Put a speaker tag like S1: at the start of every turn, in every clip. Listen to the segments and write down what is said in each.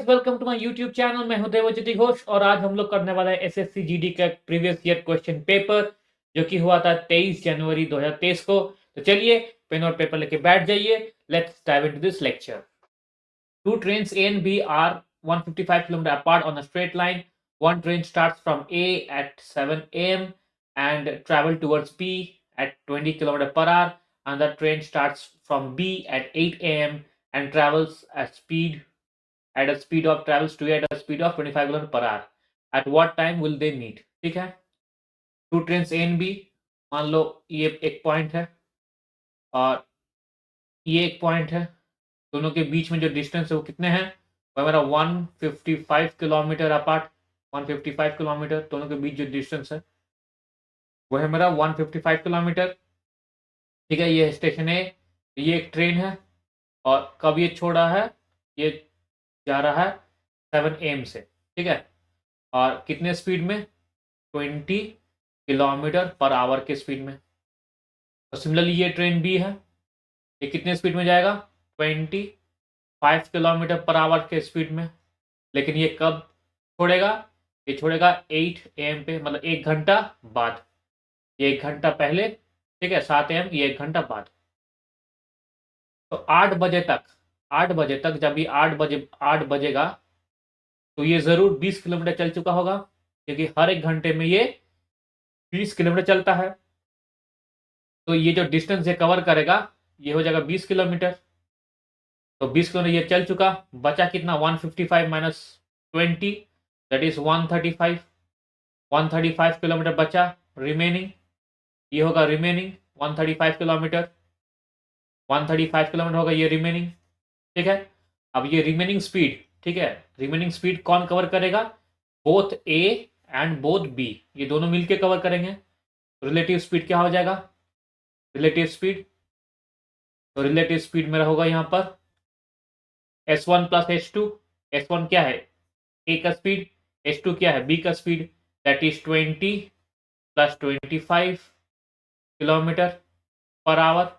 S1: Welcome to my YouTube channel. मैं हूं देवज्योति घोष और आज हम लोग करने वाला है एसएससी जीडी का प्रीवियस ईयर क्वेश्चन पेपर जो कि हुआ था 23 जनवरी 2023 को। तो चलिए पेन और पेपर लेके बैठ जाइए। Let's dive into this lecture. Two trains A and B are 155 km apart on a straight line. One train starts from A at 7 a.m. and travel towards B at 20 km per hour. Another train starts from B at 8 a.m. and travels at a speed of 25 km per hour. At what time will they meet? ठीक है, two train A and B, मान लो ये एक point है और ये एक पॉइंट है। दोनों के बीच में जो डिस्टेंस है वो कितने हैं? वो मेरा 155 किलोमीटर अपार्ट। 155 किलोमीटर दोनों के बीच जो डिस्टेंस है वो है मेरा 155 किलोमीटर। ठीक है, ये स्टेशन है, ये एक ट्रेन है और कब ये छोड़ा है? ये जा रहा है 7 AM से। ठीक है, और कितने स्पीड में? 20 किलोमीटर पर आवर के स्पीड में। और सिमिलरली ये ट्रेन बी है, ये कितने स्पीड में जाएगा? 25 किलोमीटर पर आवर के स्पीड में। लेकिन ये कब छोड़ेगा? ये छोड़ेगा 8 AM पे, मतलब 1 घंटा बाद। ये 1 घंटा पहले, ठीक है, 7 AM, ये 1 घंटा बाद। तो 8 बजे तक जब ये 8 बजेगा तो ये ज़रूर 20 किलोमीटर चल चुका होगा, क्योंकि हर 1 घंटे में ये 20 किलोमीटर चलता है। तो ये जो डिस्टेंस ये कवर करेगा ये हो जाएगा 20 किलोमीटर। तो 20 किलोमीटर ये चल चुका, बचा कितना? 155 माइनस 20, दैट इज 135। 135 किलोमीटर बचा रिमेनिंग, ये होगा रिमेनिंग 135 किलोमीटर। 135 किलोमीटर होगा ये रिमेनिंग। ठीक है, अब ये रिमेनिंग स्पीड, ठीक है, रिमेनिंग स्पीड कौन कवर करेगा? Both A and both B, ये दोनों मिलके कवर करेंगे। रिलेटिव स्पीड क्या हो जाएगा? रिलेटिव स्पीड, तो रिलेटिव स्पीड मेरा होगा यहाँ पर S1 प्लस S2। S1 क्या है? ए का स्पीड। S2 क्या है? बी का speed. That is 20 plus 25 kilometre per our.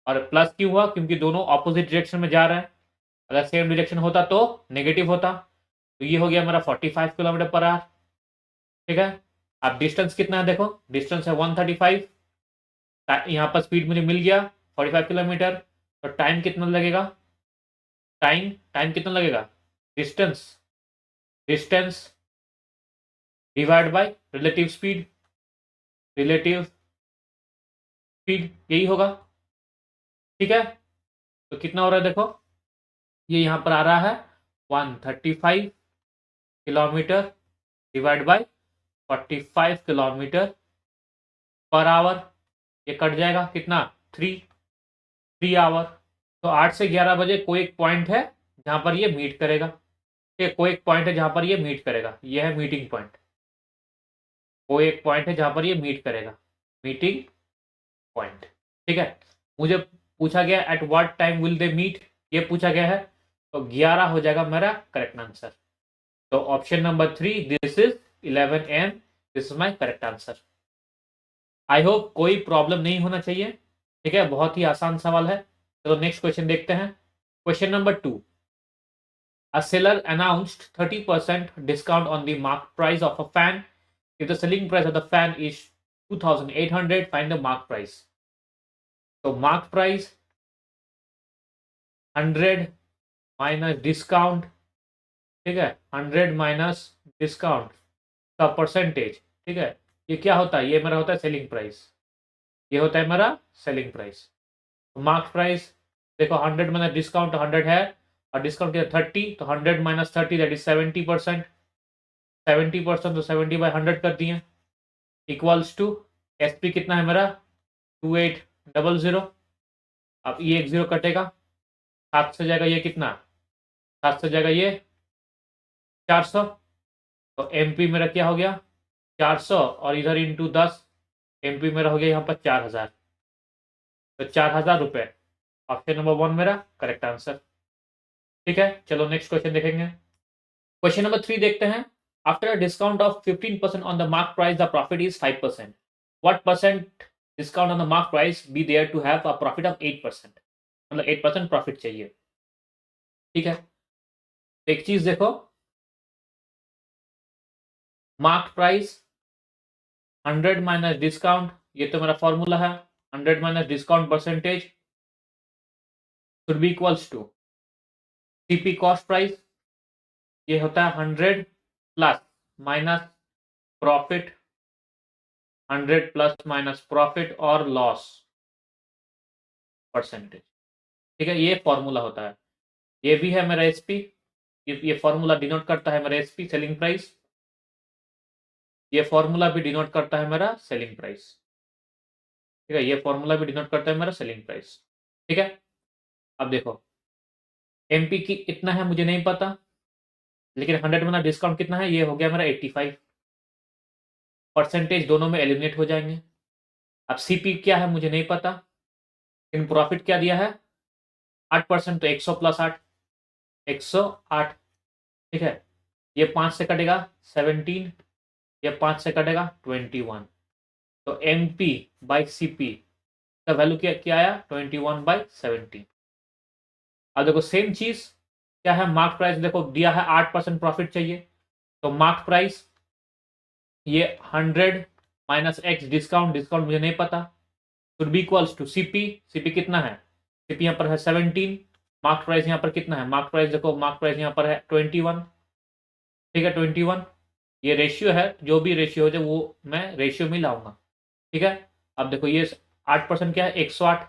S1: और प्लस क्यों हुआ? क्योंकि दोनों ऑपोजिट डायरेक्शन में जा रहे हैं। अगर सेम डायरेक्शन होता तो नेगेटिव होता। तो ये हो गया मेरा 45 किलोमीटर पर आवर। ठीक है, अब डिस्टेंस कितना है देखो, डिस्टेंस है 135। यहाँ पर स्पीड मुझे मिल गया 45 किलोमीटर। तो टाइम कितना लगेगा? टाइम कितना लगेगा? Distance distance divide by relative speed. Relative speed यही होगा। ठीक है, तो कितना हो रहा है देखो, ये यहाँ पर आ रहा है 135 kilometre divide by 45 kilometre per hour. ये कट जाएगा कितना? 3 आवर। तो 8 से 11 बजे कोई एक पॉइंट है जहाँ पर ये मीट करेगा। ठीक है, कोई एक पॉइंट है जहाँ पर ये मीट करेगा, ये है मीटिंग पॉइंट। कोई एक पॉइंट है जहाँ पर ये मीट करेगा, मीटिंग पॉइंट। ठीक है, मुझे पूछा गया at what time will they meet, ये पूछा गया है, तो 11 हो जाएगा मेरा करेक्ट आंसर। तो option number 3, this is 11 AM, this is my correct answer. I hope कोई प्रॉब्लम नहीं होना चाहिए। ठीक है, बहुत ही आसान सवाल है। चलो नेक्स्ट क्वेश्चन देखते हैं। Question number 2, a seller announced 30% discount on the mark price of a fan. If the selling price of the fan is 2800, find the mark price. तो मार्क प्राइस 100 माइनस डिस्काउंट, ठीक है, 100 minus discount का percentage. ठीक है, ये क्या होता है? ये मेरा होता है सेलिंग प्राइस। ये होता है मेरा सेलिंग प्राइस। मार्क प्राइस देखो, 100 माइनस डिस्काउंट 100 है और डिस्काउंट किया 30, तो 100 माइनस 30 दैट इज 70%। 70% तो 70 बाई 100 कर दिए, इक्वल्स टू SP कितना है मेरा? 2800। अब ये एक जीरो कटेगा, 7 से जाएगा ये कितना? 7 से जाएगा ये 400। तो MP मेरा क्या हो गया? 400 और इधर इंटू 10, MP मेरा हो गया यहाँ पर 4000। तो 4000 रुपये, ऑप्शन नंबर 1 मेरा करेक्ट आंसर। ठीक है, चलो नेक्स्ट क्वेश्चन देखेंगे। क्वेश्चन नंबर 3 देखते हैं। After a discount of 15% on the mark price the profit is 5%। What percent discount on the mark price be there to have a profit of 8%? मतलब 8% profit चाहिए। ठीक है, एक चीज देखो, मार्क प्राइस 100 माइनस डिस्काउंट, ये तो मेरा फॉर्मूला है। 100 minus discount percentage should be equals to CP cost price, ये होता है 100 plus minus profit, 100 plus minus profit और लॉस परसेंटेज। ठीक है, ये फॉर्मूला होता है। ये भी है मेरा एसपी, ये फॉर्मूला डिनोट करता है मेरा एसपी सेलिंग प्राइस, ये फॉर्मूला भी डिनोट करता है मेरा सेलिंग प्राइस। ठीक है, ये फॉर्मूला भी डिनोट करता है मेरा सेलिंग प्राइस। ठीक है, अब देखो एमपी की इतना है मुझे नहीं पता, लेकिन 100 में डिस्काउंट कितना है, ये हो गया मेरा 85 परसेंटेज, दोनों में एलिमिनेट हो जाएंगे। अब सीपी क्या है मुझे नहीं पता, लेकिन प्रॉफिट क्या दिया है 8%, तो 100 प्लस 8, 108। ठीक है, ये 5 से कटेगा 17, ये 5 से कटेगा 21, तो M P by C P का वैल्यू क्या क्या आया 21/17। अब देखो सेम चीज क्या है, मार्क प्राइस देखो दिया है 8% प्रॉफिट चाहिए, तो मार्क प्राइस ये 100 माइनस एक्स डिस्काउंट, डिस्काउंट मुझे नहीं पता, should be equals to CP, CP कितना है, सीपी यहाँ पर है 17, मार्क प्राइस यहाँ पर कितना है, मार्क प्राइस देखो मार्क प्राइस यहाँ पर है 21। ठीक है 21, ये रेशियो है, जो भी रेशियो हो जाए वो मैं रेशियो में लाऊंगा। ठीक है, अब देखो ये 8% क्या है 108,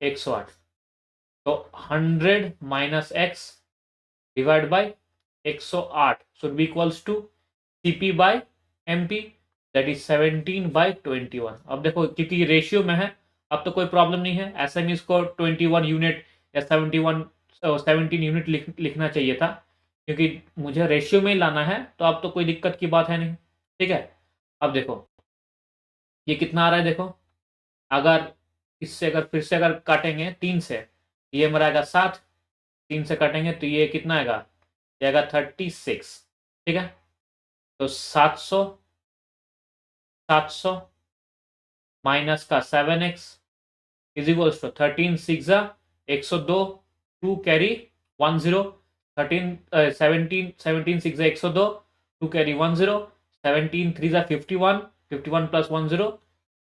S1: 108, तो 100 minus X divide by 108 should be equals to CP by MP, that is 17/21। अब देखो क्योंकि रेशियो में है, अब तो कोई प्रॉब्लम नहीं है, ऐसे में इसको 21 यूनिट या 17 यूनिट लिखना चाहिए था, क्योंकि मुझे रेशियो में ही लाना है, तो अब तो कोई दिक्कत की बात है नहीं। ठीक है, अब देखो ये कितना आ रहा है, देखो अगर इससे अगर फिर से अगर काटेंगे 3 से, ये मेरा आएगा 7, 3 से काटेंगे तो ये कितना आएगा, ये आएगा 36। ठीक है, तो 700, 700 माइनस का 7x is equals to 13 6 102, 2 carry 10, 13 17 17 6 102, 2 carry 10, 17 3 51, 51 plus 10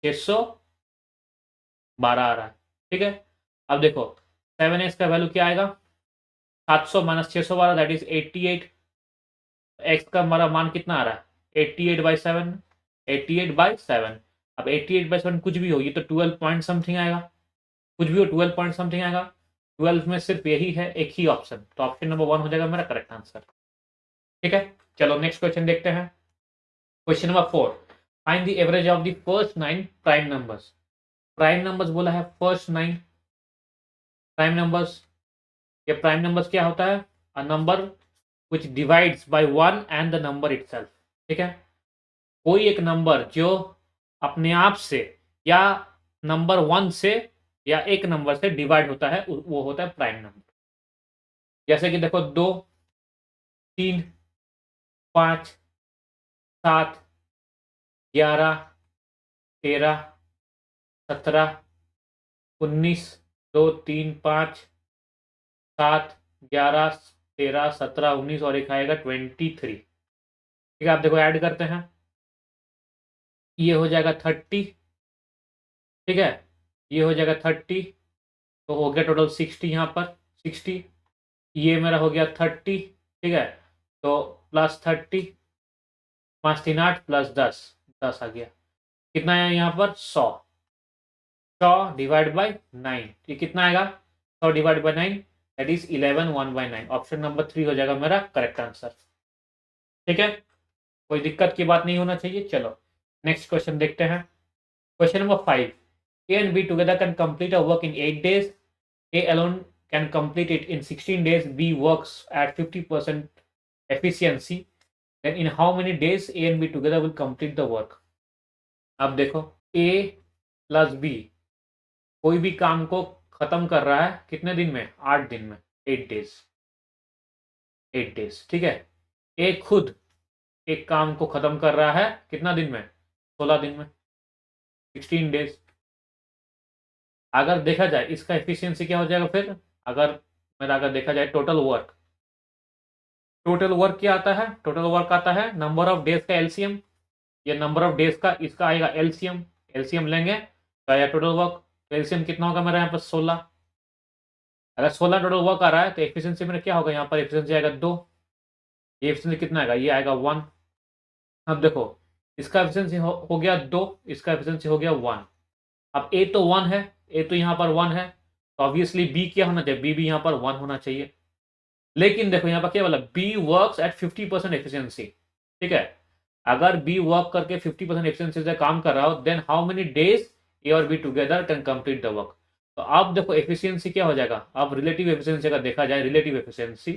S1: 612 आ रहा है। ठीक है, अब देखो 7x का वैल्यू क्या आएगा, 700 माइनस 612 दैट इज 88, एक्स का हमारा मान कितना आ रहा है 88/7, 88/7। अब 88/7 कुछ भी हो, ये तो 12 पॉइंट समथिंग आएगा, कुछ भी हो 12 पॉइंट समथिंग आएगा, 12 में सिर्फ यही है एक ही ऑप्शन, तो ऑप्शन नंबर 1 हो जाएगा मेरा करेक्ट आंसर। ठीक है, चलो नेक्स्ट क्वेश्चन देखते हैं। Question number 4, find the average of the first 9 prime numbers. Prime numbers बोला है फर्स्ट 9 प्राइम नंबर्स, ये प्राइम नंबर्स क्या होता है, a number which divides by 1 and the number itself। ठीक है, कोई एक नंबर जो अपने आप से या नंबर 1 से या एक नंबर से डिवाइड होता है वो होता है प्राइम नंबर। जैसे कि देखो 2, 3, 5, 7, 11, 13, 17, 19, 2 3 5 7 11 13 17 19 और एक आएगा 23। ठीक है, आप देखो ऐड करते हैं, ये हो जाएगा 30। ठीक है, ये हो जाएगा 30, तो हो गया टोटल 60 यहाँ पर 60, ये मेरा हो गया 30। ठीक है, तो प्लस 30, 5 3 8 प्लस 10, 10 आ गया, कितना आया यहाँ पर 100, 100 डिवाइड बाई 9, ये कितना आएगा 100 divide by 9 that is 11 1/9, option number 3 हो जाएगा मेरा करेक्ट आंसर। ठीक है, कोई दिक्कत की बात नहीं होना चाहिए। चलो नेक्स्ट क्वेश्चन देखते हैं। Question number 5, A and be together can complete a work in 8 days, A alone can complete it in 16 days, B works at 50% efficiency, then in how many days A and B together will complete the work। अब देखो A plus B कोई भी काम को खत्म कर रहा है कितने दिन में, 8 दिन में, 8 डेज, 8 डेज। ठीक है, A खुद एक काम को खत्म कर रहा है कितना दिन में, 16 दिन में, 16 डेज। अगर देखा जाए इसका एफिशिएंसी क्या हो जाएगा फिर, अगर मेरा अगर देखा जाए टोटल वर्क, टोटल वर्क क्या आता है? टोटल वर्क आता है नंबर ऑफ डेज का एलसीएम, ये नंबर ऑफ डेज का इसका आएगा एलसीएम, एलसीएम लेंगे तो आया टोटल वर्क। तो एलसीएम कितना होगा मेरा यहाँ पर 16। अगर 16 टोटल वर्क आ रहा है तो एफिशिएंसी मेरा क्या होगा? यहाँ पर एफिशिएंसी आएगा 2। ये एफिशिएंसी कितना आएगा? ये आएगा 1। अब देखो इसका एफिशिएंसी हो गया 2, इसका एफिशिएंसी हो गया 1। अब ए तो 1 है, ए तो यहाँ पर 1 है, तो ऑब्वियसली बी क्या होना चाहिए? बी भी यहाँ पर 1 होना चाहिए। लेकिन देखो यहाँ पर क्या बोला? B works at 50% efficiency. ठीक है, अगर बी वर्क करके 50% एफिशिएंसी से काम कर रहा हो, देन हाउ मेनी डेज ए और be together can complete the work. तो आप देखो एफिशिएंसी क्या हो जाएगा? अब रिलेटिव एफिशिएंसी का देखा जाए, रिलेटिव एफिशिएंसी,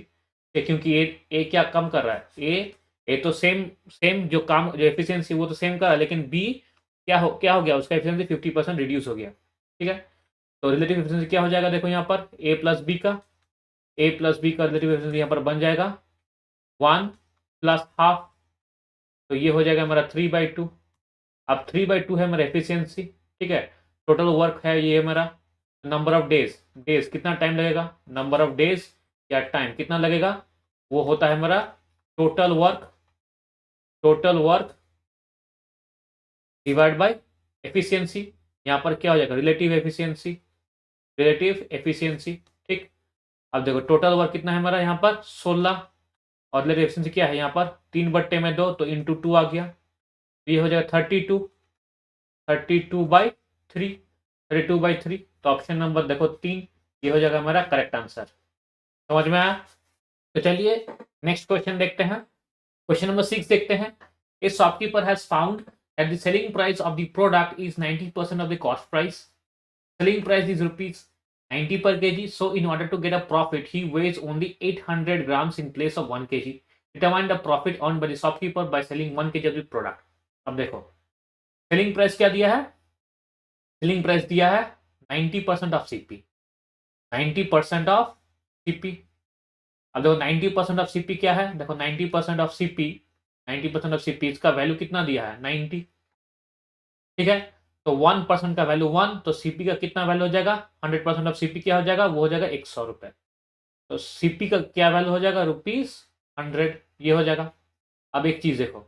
S1: क्योंकि ए क्या कम कर रहा है? ए तो सेम सेम जो काम जो एफिशिएंसी वो तो सेम कर रहा है, लेकिन बी क्या हो गया? उसका एफिशिएंसी 50% रिड्यूस हो गया। ठीक है, तो रिलेटिव एफिशिएंसी क्या हो जाएगा? देखो यहाँ पर ए प्लस बी का रिलेटिव एफिशिएंसी यहाँ पर बन जाएगा 1 प्लस हाफ, तो ये हो जाएगा मेरा 3/2। अब 3/2 है मेरा एफिशिएंसी। ठीक है, टोटल वर्क है ये मेरा। नंबर ऑफ डेज, डेज कितना टाइम लगेगा? नंबर ऑफ डेज या टाइम कितना लगेगा? वो होता है मेरा total work divide by efficiency. यहाँ पर क्या हो जाएगा? Relative efficiency. ठीक, अब देखो टोटल वर्क कितना है मेरा यहाँ पर? 16, और रिलेटिव एफिशिएंसी क्या है यहाँ पर? 3/2, तो इंटू 2 आ गया, ये हो जाएगा 32। 32/3, 32/3, तो ऑप्शन नंबर देखो 3, ये हो जाएगा मेरा करेक्ट आंसर। समझ में आया? तो चलिए नेक्स्ट क्वेश्चन देखते हैं। क्वेश्चन नंबर 6 देखते हैं। ए shopkeeper has found that the selling price of the product is 90% of the cost price. Selling price is rupees 90 per kg, so in order to get a profit he weighs only 800 grams in place of 1 kg. Determine the profit earned by the shopkeeper by selling 1 kg of the product. अब देखो selling price क्या दिया है? Selling price दिया है 90% of CP, 90% of CP. अब देखो 90% of CP क्या है? देखो 90% ऑफ सीपी, 90% ऑफ सीपी, इसका वैल्यू कितना दिया है? 90। ठीक है, तो 1% का वैल्यू 1, तो सीपी का कितना वैल्यू हो जाएगा? 100% ऑफ सीपी क्या हो जाएगा? वो हो जाएगा 100 रुपए। तो सीपी का क्या वैल्यू हो जाएगा? ₹100, ये हो जाएगा। अब एक चीज देखो,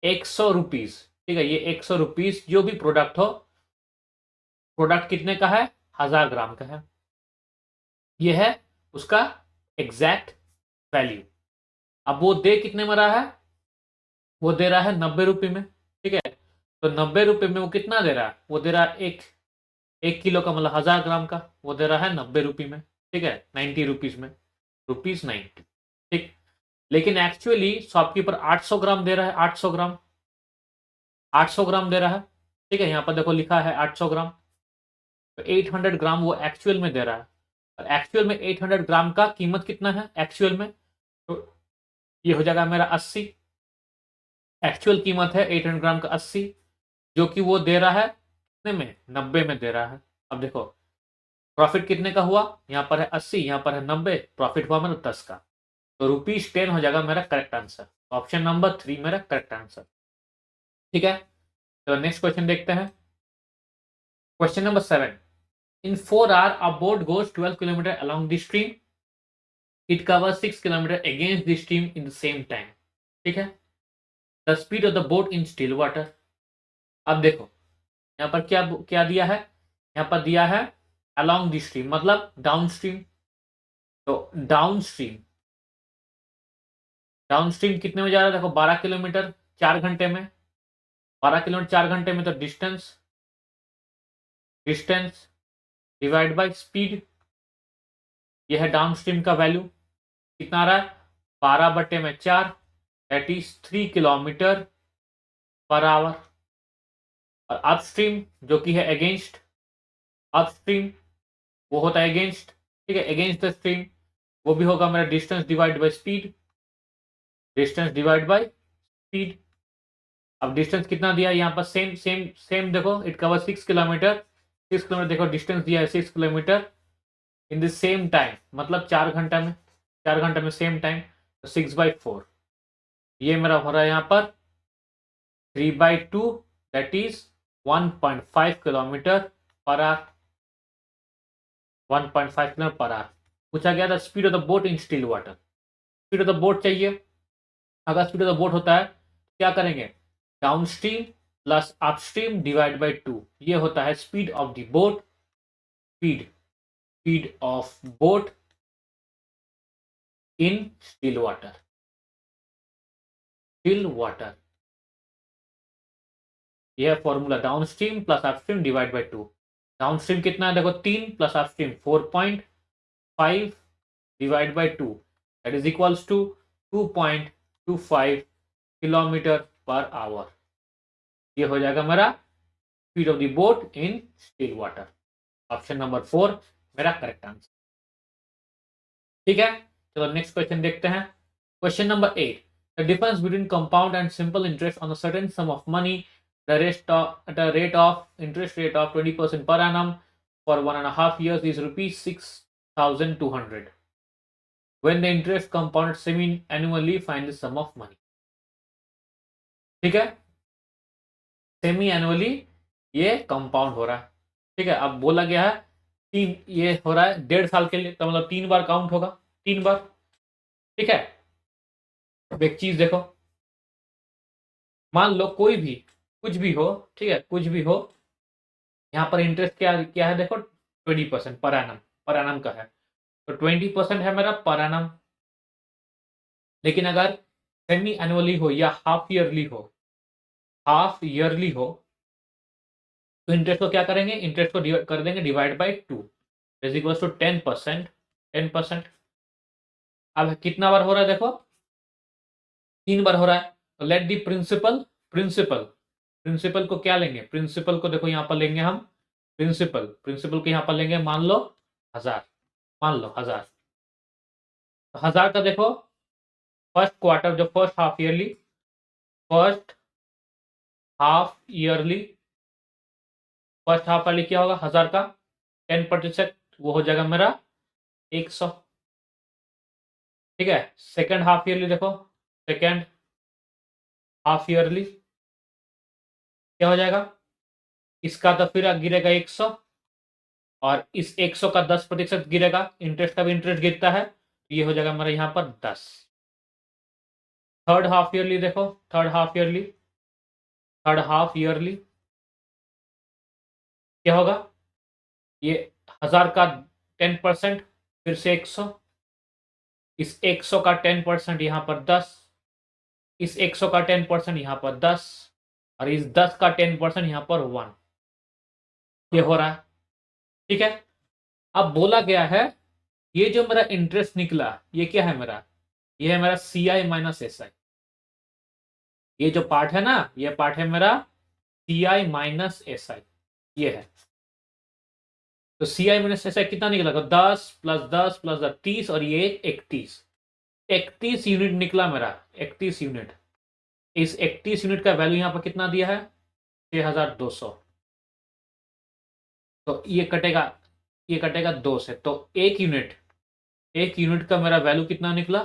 S1: 100 रुपीज, ठीक है, ये 100 रुपीज जो भी प्रोडक्ट हो, प्रोडक्ट कितने का है? 1000 ग्राम का है, ये है उसका एग्जैक्ट वैल्यू। अब वो दे कितने में रहा है? वो दे रहा है 90 रुपये में। ठीक है, तो 90 रुपये में वो कितना दे रहा है? वो दे रहा है एक किलो का, मतलब 1000 ग्राम का, वो दे रहा है 90 रुपये में। ठीक है, 90 रुपीज में, ₹90। ठीक, लेकिन एक्चुअली शॉपकीपर 800 ग्राम दे रहा है, 800 ग्राम, 800 ग्राम दे रहा है। ठीक है, यहाँ पर देखो लिखा है 800 ग्राम, तो 800 ग्राम वो एक्चुअल में दे रहा है। और एक्चुअल में 800 ग्राम का कीमत कितना है एक्चुअल में? तो ये हो जाएगा मेरा 80। एक्चुअल कीमत है 800 ग्राम का 80, जो कि वो दे रहा है कितने में? 90 में दे रहा है। अब देखो प्रॉफिट कितने का हुआ? यहाँ पर है 80, यहाँ पर है 90, प्रॉफिट हुआ मेरा 10 का, तो ₹10 हो जाएगा मेरा करेक्ट आंसर। ऑप्शन नंबर 3 मेरा करेक्ट आंसर। ठीक है, तो नेक्स्ट क्वेश्चन देखते हैं। Question number 7। In 4 hours, a boat goes 12 kilometers along the stream. It covers 6 kilometers against the stream in the same time. ठीक है, the speed of the boat in still water. अब देखो यहाँ पर क्या क्या दिया है? यहाँ पर दिया है along the stream, मतलब डाउन स्ट्रीम। तो डाउन स्ट्रीम कितने में जा रहा है? देखो 12 किलोमीटर 4 घंटे में, 12 किलोमीटर 4 घंटे में, तो डिस्टेंस डिवाइड बाय स्पीड, यह है डाउन स्ट्रीम का वैल्यू। कितना आ रहा है? 12/4, that is 3 kilometre per our. और अपस्ट्रीम जो कि है अगेंस्ट, अपस्ट्रीम वो होता है अगेंस्ट। ठीक है, अगेंस्ट द स्ट्रीम, वो भी होगा मेरा डिस्टेंस डिवाइड बाय स्पीड, अब डिस्टेंस कितना दिया है यहाँ पर? सेम सेम सेम, देखो इट कवर 6 किलोमीटर, 6 किलोमीटर, देखो डिस्टेंस दिया है 6 kilometre in the same time, मतलब 4 घंटा में, 4 घंटे में सेम टाइम, तो 6/4, ये मेरा हो रहा है यहाँ पर 3/2, that is 1.5 kilometre per our, 1.5 kilometre per our. पूछा गया था speed of the boat in still water, speed of the boat चाहिए। अगर स्पीड ऑफ द बोट होता है क्या करेंगे, downstream plus upstream divide by 2, ये होता है speed of the boat, speed of boat in still water, यह formula downstream plus upstream divide by 2। Downstream कितना है देखो 3 plus upstream 4.5 divide by 2 that is equals to 2.25 kilometre per hour. ये हो जाएगा मेरा speed of the boat in still water. Option number 4 मेरा correct answer. ठीक है, चलो नेक्स्ट क्वेश्चन देखते हैं। Question number 8, the difference between compound and simple interest on a certain some of money at a rate of interest rate of 20% per annum for 1.5 years is rupees 6,200. When the interest compounded semi-annually, find the sum of money. ठीक है, semi annually ये compound हो रहा है। ठीक है, अब बोला गया है तीन, ये हो रहा है 1.5 साल के लिए, तो मतलब 3 बार काउंट होगा, 3 बार। ठीक है, अब एक चीज देखो, मान लो कोई भी कुछ भी हो, ठीक है, कुछ भी हो, यहाँ पर इंटरेस्ट क्या क्या है देखो 20% पर एनम का है, तो 20% है मेरा पर एनम। लेकिन अगर सेमी एनुअली हो या हाफ ईयरली हो, तो इंटरेस्ट को क्या करेंगे, इंटरेस्ट को कर देंगे divide by 2 is equal to 10%। अब कितना बार हो रहा है देखो, 3 बार हो रहा है, तो लेट दी प्रिंसिपल को क्या लेंगे, प्रिंसिपल को देखो यहाँ पर लेंगे हम, प्रिंसिपल को यहाँ पर लेंगे, मान लो 1000, मान लो 1000। 1000 का देखो फर्स्ट क्वार्टर जो first half yearly first half वाली क्या होगा 1000 का 10%, वो हो जाएगा मेरा 100। ठीक है, सेकेंड हाफ ईयरली देखो, सेकेंड हाफ ईयरली क्या हो जाएगा, इसका तो फिर गिरेगा 100 और इस 100 का 10% गिरेगा, इंटरेस्ट का भी इंटरेस्ट गिरता है, तो ये हो जाएगा मेरा यहाँ पर 10। थर्ड हाफ ईयरली देखो, थर्ड हाफ ईयरली क्या होगा, ये 1000 का 10%, फिर से 100, इस 100 का 10% यहाँ पर 10, इस 100 का 10% यहाँ पर 10 और इस 10 का 10% यहाँ पर 1, ये हो रहा है। ठीक है, अब बोला गया है ये जो मेरा इंटरेस्ट निकला ये क्या है मेरा, ये है मेरा CI माइनस SI। ये जो पार्ट है ना, ये पार्ट है मेरा CI माइनस SI, ये है। तो CI माइनस SI कितना निकला, 10 प्लस 10 प्लस 30 और ये 31 यूनिट निकला मेरा, 31 यूनिट। इस 31 यूनिट का वैल्यू यहाँ पर कितना दिया है 6200, तो ये कटेगा 2 से, तो एक यूनिट का मेरा वैल्यू कितना निकला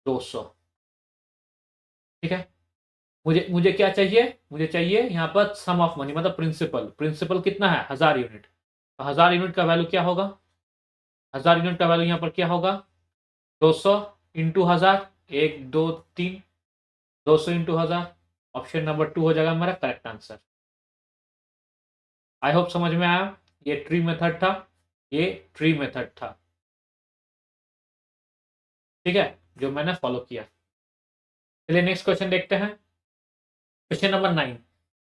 S1: 200। ठीक है, मुझे क्या चाहिए, मुझे चाहिए यहाँ पर सम ऑफ मनी, मतलब प्रिंसिपल कितना है 1000 यूनिट, तो 1000 यूनिट का वैल्यू क्या होगा, 1000 यूनिट का वैल्यू यहाँ पर क्या होगा 200 इंटू 1000, 1 2 3, 200 इंटू 1000। ऑप्शन नंबर 2 हो जाएगा मेरा करेक्ट आंसर। आई होप समझ में आया, ये ट्री मेथड था, ठीक है, जो मैंने फॉलो किया। चलिए नेक्स्ट क्वेश्चन देखते हैं। Question number 9,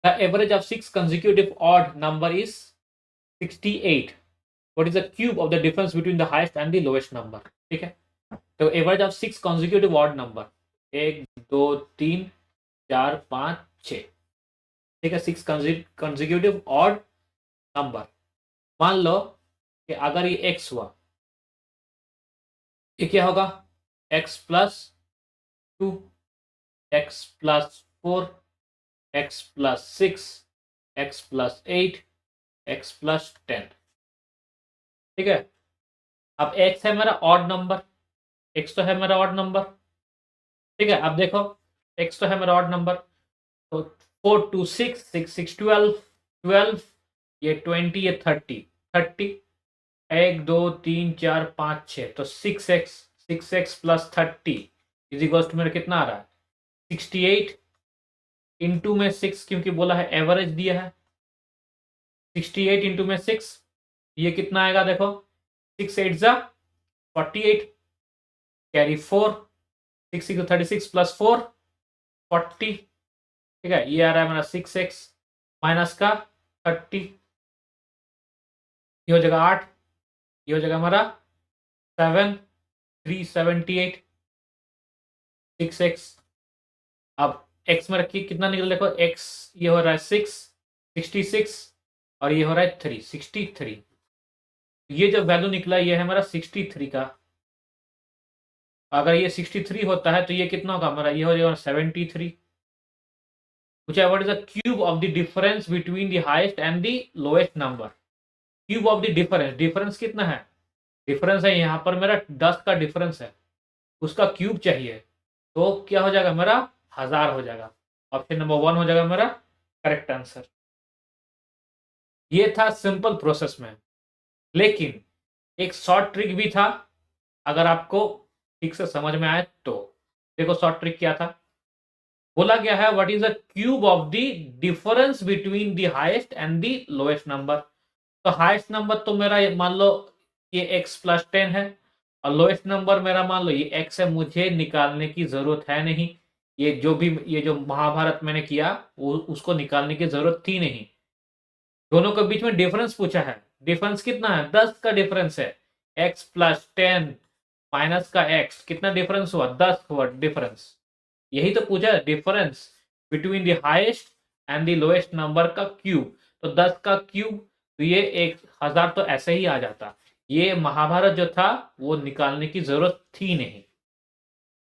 S1: the average of 6 consecutive odd number is 68, what is the cube of the difference between the highest and the lowest number. ठीक है, तो average of 6 consecutive odd number 1 2 3 4 5 6, ठीक है, 6 consecutive odd number. मान लो कि अगर ये x हुआ, ये क्या होगा x plus 2, x plus 4, x plus 6, x plus 8, x plus 10। ठीक है, अब x है मेरा ऑड नंबर, x तो है मेरा ऑड नंबर। ठीक है, अब देखो x तो है मेरा ऑड नंबर, तो 4 2 6 6 6 12, ये 20, ये 30, 1 2 3 4 5 6, तो 6x 6x plus 30 is equal to मेरा कितना आ रहा है 68 इंटू में 6, क्योंकि बोला है एवरेज दिया है 68 इंटू में 6, ये कितना आएगा देखो 6 8 जा 48 कैरी 4 6 इंटू 36 प्लस 4 40, ठीक है। ये आ रहा है मेरा 6x माइनस का 30, ये हो जाएगा 8, ये हो जाएगा हमारा 7 378 6x। अब x में रखिए कितना निकल देखो x, ये हो रहा है 6 66 और ये हो रहा है 3 63। ये जो वैल्यू निकला ये है हमारा 63 का। अगर ये 63 होता है तो ये कितना होगा हमारा, ये हो जाएगा 73। Whichever is the cube of the difference between the highest and the lowest number. Cube of the difference, difference कितना है, डिफरेंस है यहाँ पर मेरा 10 का डिफरेंस है, उसका क्यूब चाहिए तो क्या हो जाएगा मेरा 1000 हो जाएगा। ऑप्शन नंबर 1 हो जाएगा मेरा करेक्ट आंसर। ये था सिंपल प्रोसेस में, लेकिन एक शॉर्ट ट्रिक भी था, अगर आपको ठीक से समझ में आए तो। देखो शॉर्ट ट्रिक क्या था, बोला गया है what is the cube of the difference between the highest and the lowest number. तो हाईएस्ट नंबर तो मेरा मान लो ये x प्लस 10 है और लोएस्ट नंबर मेरा मान लो ये x है, मुझे निकालने की जरूरत है नहीं। ये जो महाभारत मैंने किया वो उसको निकालने की जरूरत थी नहीं। दोनों के बीच में डिफरेंस पूछा है, डिफरेंस कितना है 10 का डिफरेंस है, x प्लस 10 माइनस का x कितना डिफरेंस हुआ 10 हुआ डिफरेंस। यही तो पूछा है difference between the highest and the lowest number का क्यूब। तो 10 का क्यूब तो ये 1000 तो ऐसे ही आ जाता। ये महाभारत जो था वो निकालने की जरूरत थी नहीं।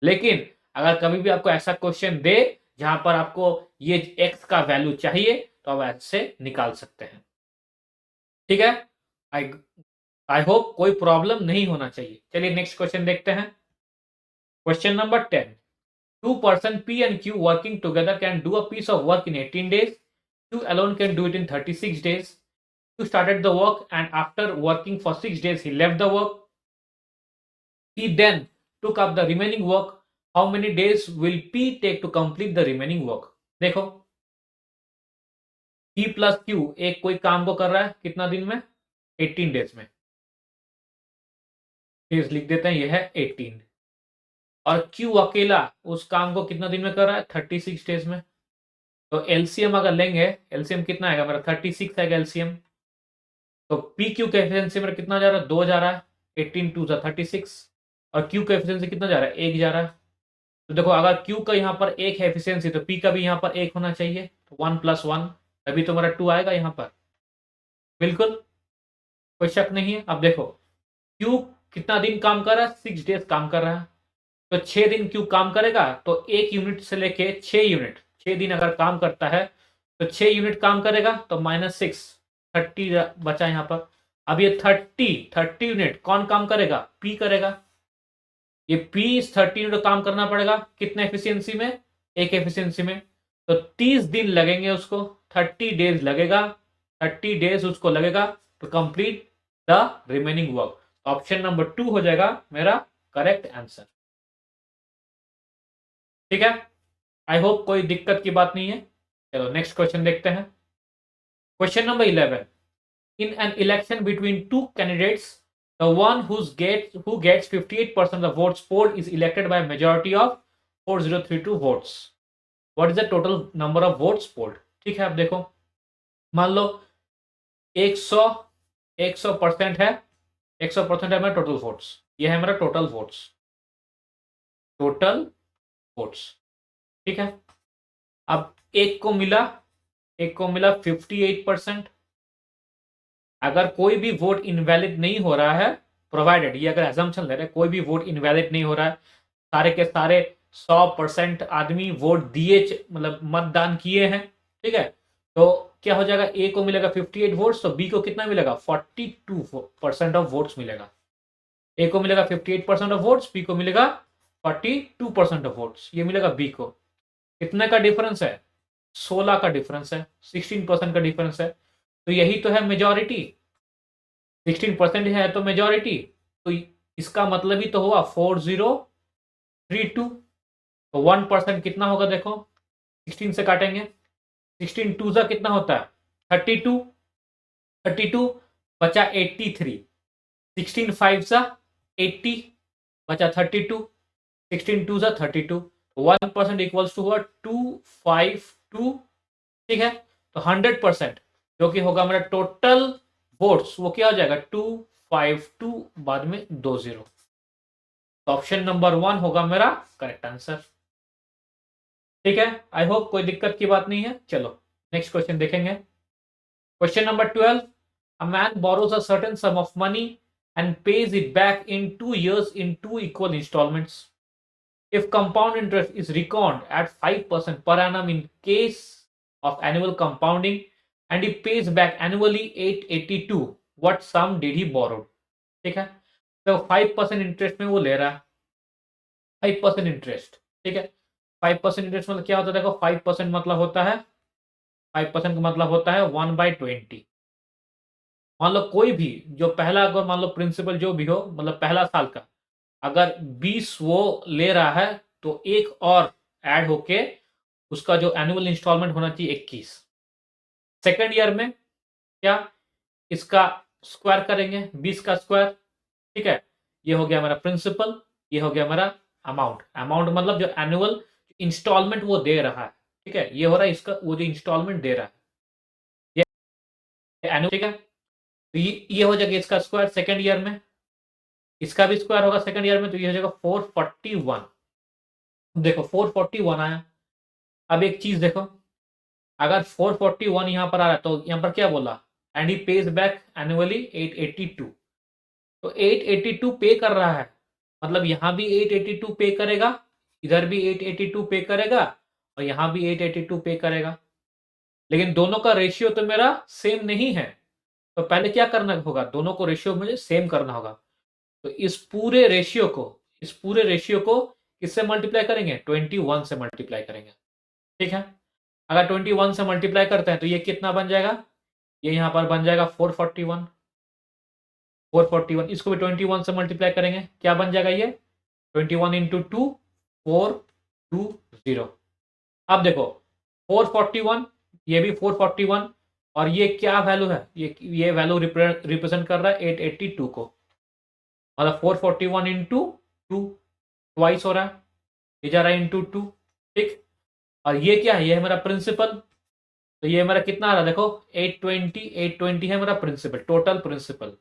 S1: लेकिन अगर कभी भी आपको ऐसा क्वेश्चन दे जहां पर आपको ये x का वैल्यू चाहिए तो आप ऐसे निकाल सकते हैं, ठीक है। आई आई होप कोई प्रॉब्लम नहीं होना चाहिए। चलिए नेक्स्ट क्वेश्चन देखते हैं। Question number 10, two person P and Q working together can do a piece of work in 18 days. Q alone can do it in 36 days. Q started the work and after working for 6 days he left the work. He then took up the remaining work. How many days will P take to complete the remaining work? देखो P plus Q एक कोई काम को कर रहा है कितना दिन में 18 डेज में, डेज लिख देते हैं, यह है 18। और Q अकेला उस काम को कितना दिन में कर रहा है 36 डेज में। तो एलसीएम अगर लेंगे, एलसीएम कितना आएगा मेरा 36 आएगा एलसीएम। तो पी क्यू का एफिशिएंसी मेरा कितना जा रहा है 2 जा रहा है, 18 2 जा 36 और क्यू का एफिशिएंसी कितना जा रहा है 1 जा रहा है। तो देखो अगर क्यू का यहाँ पर 1 है एफिशिएंसी तो पी का भी यहाँ पर 1 होना चाहिए, तो 1 + 1 तभी तो मेरा 2 आएगा यहाँ पर। बिल्कुल कोई शक नहीं है। अब देखो क्यू कितना दिन काम कर रहा है 6 डेज काम कर रहा है, तो 6 दिन क्यू काम करेगा तो 1 यूनिट से लेके 6 यूनिट 6 दिन अगर काम करता है तो 6 यूनिट काम करेगा तो -6 30 बचा यहाँ पर। अब ये 30 यूनिट कौन काम करेगा पी करेगा। ये पी 30 यूनिट काम करना पड़ेगा कितने एफिशिएंसी में 1 एफिशिएंसी में, तो 30 दिन लगेंगे उसको, 30 डेज लगेगा, 30 डेज उसको लगेगा to complete the remaining work. Option number 2 हो जाएगा मेरा करेक्ट आंसर, ठीक है। आई होप कोई दिक्कत की बात नहीं है। चलो नेक्स्ट क्वेश्चन देखते हैं। Question number 11, in an election between two candidates the one who gets 58% of the votes polled is elected by a majority of 4032 votes. What is the total number of votes polled? ठीक है, अब देखो मान लो 100% है, 100% है मेरा total votes, ये है मेरा टोटल वोट्स, ठीक है। अब एक को मिला 58%। अगर कोई भी वोट इनवैलिड नहीं हो रहा है, प्रोवाइडेड ये अगर एजम्पशन ले रहे हैं कोई भी वोट इनवैलिड नहीं हो रहा है, सारे के सारे 100% आदमी वोट दिए मतलब मतदान किए हैं, ठीक है, तो क्या हो जाएगा ए को मिलेगा 58 वोट्स तो बी को कितना मिलेगा 42% ऑफ वोट्स मिलेगा। ए को मिलेगा 58% ऑफ वोट्स, बी को मिलेगा 42% ऑफ वोट्स, ये मिलेगा बी को। कितने का डिफरेंस है 16 का डिफरेंस है, 16% का डिफरेंस है, तो यही तो है मेजॉरिटी। 16% है तो मेजॉरिटी, तो इसका मतलब ही तो हुआ 4032। तो 1% कितना होगा देखो, 16 से काटेंगे, 16 टू सा कितना होता है 32, 32 बचा 83, 16 फाइव सा 80 बचा 32, 16 टू सा 32, 1% इक्वल्स टू हुआ 252। ठीक है, तो 100% जो कि होगा मेरा टोटल वोट्स, वो क्या हो जाएगा 252 बाद में 20। तो ऑप्शन नंबर 1 होगा मेरा करेक्ट आंसर। ठीक है, आई होप कोई दिक्कत की बात नहीं है। चलो नेक्स्ट क्वेश्चन देखेंगे। Question number 12, a man borrows a certain sum of money and pays it back in 2 years in two equal installments. If compound interest is reckoned at 5% per annum in case of annual compounding and he pays back annually 882, what sum did he borrow? ठीक है, तो 5% interest में वो ले रहा है, 5% interest. ठीक है, 5% इंटरेस्ट मतलब क्या होता है देखो, 5% मतलब होता है, 5% का मतलब होता है 1/20। मान लो कोई भी जो पहला, अगर मान लो प्रिंसिपल जो भी हो, मतलब पहला साल का अगर 20 वो ले रहा है तो एक और ऐड होके उसका जो एनुअल इंस्टॉलमेंट होना चाहिए 21। सेकेंड ईयर में क्या, इसका स्क्वायर करेंगे 20 का स्क्वायर। ठीक है, ये हो गया मेरा प्रिंसिपल, ये हो गया मेरा अमाउंट। अमाउंट मतलब जो एनुअल इंस्टॉलमेंट वो दे रहा है। ठीक है, ये हो रहा है इसका, वो जो इंस्टॉलमेंट दे रहा है ये एनुअल। ठीक है, तो ये हो जाएगा इसका स्क्वायर सेकेंड ईयर में, इसका भी स्क्वायर होगा सेकेंड ईयर में, तो ये हो जाएगा 441। देखो 441 आया। अब एक चीज देखो, अगर 441 यहां पर आ रहा है तो यहां पर क्या बोला, and he page back annually 882। तो 882 पे कर रहा है, मतलब यहां भी 882 पे करेगा, इधर भी 882 पे करेगा और यहां भी 882 पे करेगा। लेकिन दोनों का रेशियो तो मेरा सेम नहीं है, तो पहले क्या करना होगा, दोनों को रेशियो मुझे सेम करना होगा। तो इस पूरे रेशियो को किससे मल्टीप्लाई करेंगे, 21 से मल्टीप्लाई करेंगे। ठीक है, अगर 21 से मल्टीप्लाई करते हैं तो ये कितना बन जाएगा, ये यहां पर बन जाएगा 441। 441 इसको भी 21 से मल्टीप्लाई करेंगे, क्या बन जाएगा ये 21 इंटू 2 420। अब देखो 441, ये भी 441, और ये क्या वैल्यू है, ये वैल्यू रिप्रेजेंट कर रहा है 882 को, मतलब 441 इंटू 2 ट्वाइस हो रहा है, ये जा रहा है इंटू 2। ठीक, और ये क्या है, ये है मेरा प्रिंसिपल, तो ये मेरा कितना आ रहा है देखो 820 है मेरा प्रिंसिपल, टोटल प्रिंसिपल।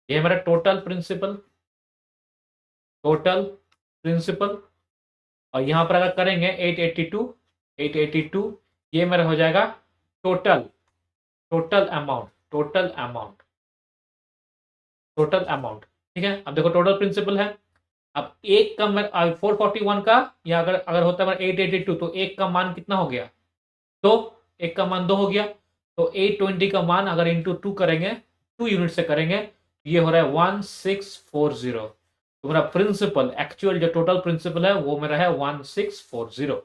S1: ये है मेरा टोटल प्रिंसिपल, टोटल प्रिंसिपल। और यहां पर अगर करेंगे 882, ये मेरा हो जाएगा total, total amount, total amount, total amount. ठीक है, अब देखो टोटल प्रिंसिपल है। अब एक का 441 का, या अगर अगर होता है 882, तो एक का मान कितना हो गया, दो, एक का मान 2 हो गया। तो 820 का मान अगर इंटू 2 करेंगे, 2 यूनिट से करेंगे, ये हो रहा है 1640। तो मेरा प्रिंसिपल, एक्चुअल जो टोटल प्रिंसिपल है वो मेरा है 1640।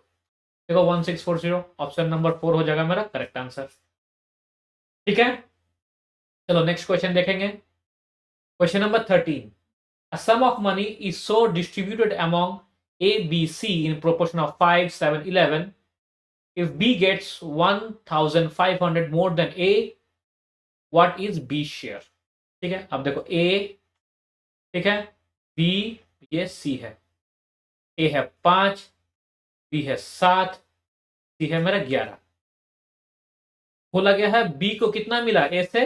S1: देखो 1640, ऑप्शन नंबर 4 हो जाएगा मेरा करेक्ट आंसर। ठीक है, चलो नेक्स्ट क्वेश्चन देखेंगे। Question number 13, a sum of money is so distributed among A, B, C in proportion of 5, 7, 11. If B gets 1500 more than A, what is B share? ठीक है, अब देखो A, ठीक है, B, ये C है, A है 5, B है 7, C है मेरा 11। बोला गया है B को कितना मिला, A से